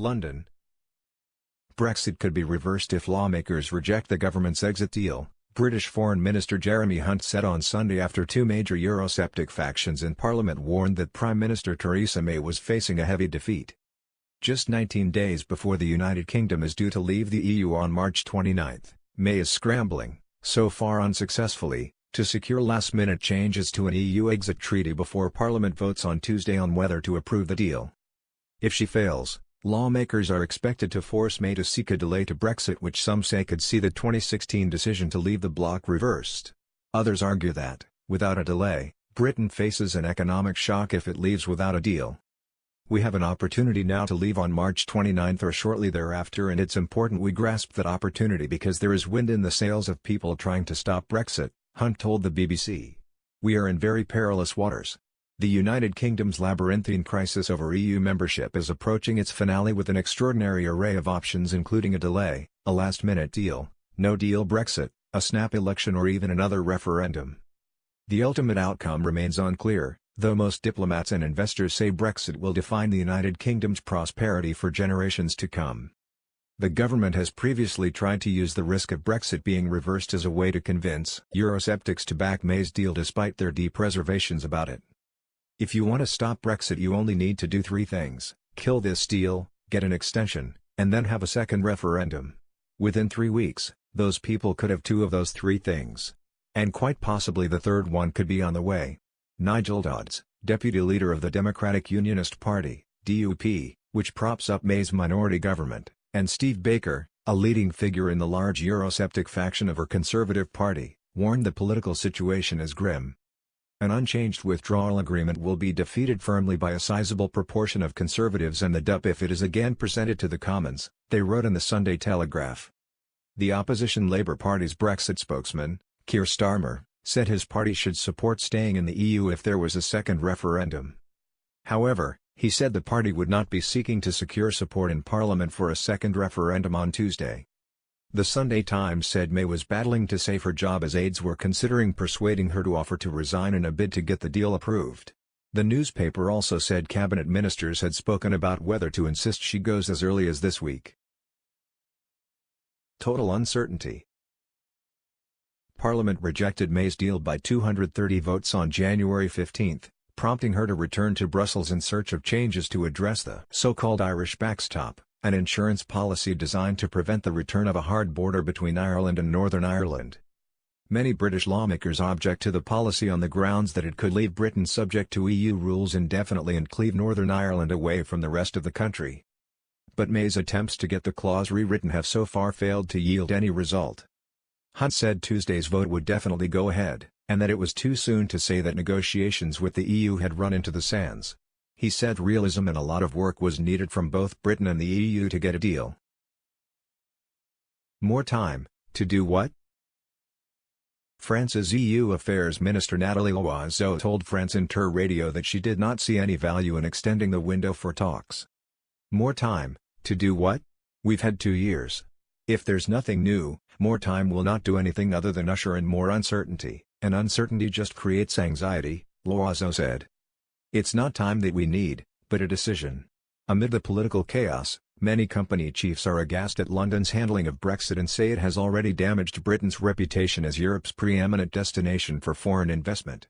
London. Brexit could be reversed if lawmakers reject the government's exit deal, British Foreign Minister Jeremy Hunt said on Sunday after two major eurosceptic factions in Parliament warned that Prime Minister Theresa May was facing a heavy defeat. Just 19 days before the United Kingdom is due to leave the EU on March 29, May is scrambling, so far unsuccessfully, to secure last-minute changes to an EU exit treaty before Parliament votes on Tuesday on whether to approve the deal. If she fails, lawmakers are expected to force May to seek a delay to Brexit, which some say could see the 2016 decision to leave the bloc reversed. Others argue that, without a delay, Britain faces an economic shock if it leaves without a deal. We have an opportunity now to leave on March 29 or shortly thereafter, and it's important we grasp that opportunity because there is wind in the sails of people trying to stop Brexit, Hunt told the BBC. We are in very perilous waters. The United Kingdom's labyrinthine crisis over EU membership is approaching its finale with an extraordinary array of options, including a delay, a last-minute deal, no-deal Brexit, a snap election, or even another referendum. The ultimate outcome remains unclear, though most diplomats and investors say Brexit will define the United Kingdom's prosperity for generations to come. The government has previously tried to use the risk of Brexit being reversed as a way to convince eurosceptics to back May's deal despite their deep reservations about it. If you want to stop Brexit, you only need to do three things: kill this deal, get an extension, and then have a second referendum. Within 3 weeks, those people could have two of those three things. And quite possibly the third one could be on the way. Nigel Dodds, deputy leader of the Democratic Unionist Party, DUP, which props up May's minority government, and Steve Baker, a leading figure in the large eurosceptic faction of her Conservative Party, warned the political situation is grim. An unchanged withdrawal agreement will be defeated firmly by a sizable proportion of Conservatives and the DUP if it is again presented to the Commons, they wrote in the Sunday Telegraph. The opposition Labour Party's Brexit spokesman, Keir Starmer, said his party should support staying in the EU if there was a second referendum. However, he said the party would not be seeking to secure support in Parliament for a second referendum on Tuesday. The Sunday Times said May was battling to save her job as aides were considering persuading her to offer to resign in a bid to get the deal approved. The newspaper also said cabinet ministers had spoken about whether to insist she goes as early as this week. Total uncertainty. Parliament rejected May's deal by 230 votes on January 15, prompting her to return to Brussels in search of changes to address the so-called Irish backstop, an insurance policy designed to prevent the return of a hard border between Ireland and Northern Ireland. Many British lawmakers object to the policy on the grounds that it could leave Britain subject to EU rules indefinitely and cleave Northern Ireland away from the rest of the country. But May's attempts to get the clause rewritten have so far failed to yield any result. Hunt said Tuesday's vote would definitely go ahead, and that it was too soon to say that negotiations with the EU had run into the sands. He said realism and a lot of work was needed from both Britain and the EU to get a deal. More time, to do what? France's EU Affairs Minister Nathalie Loiseau told France Inter Radio that she did not see any value in extending the window for talks. More time, to do what? We've had 2 years. If there's nothing new, more time will not do anything other than usher in more uncertainty, and uncertainty just creates anxiety, Loiseau said. It's not time that we need, but a decision. Amid the political chaos, many company chiefs are aghast at London's handling of Brexit and say it has already damaged Britain's reputation as Europe's preeminent destination for foreign investment.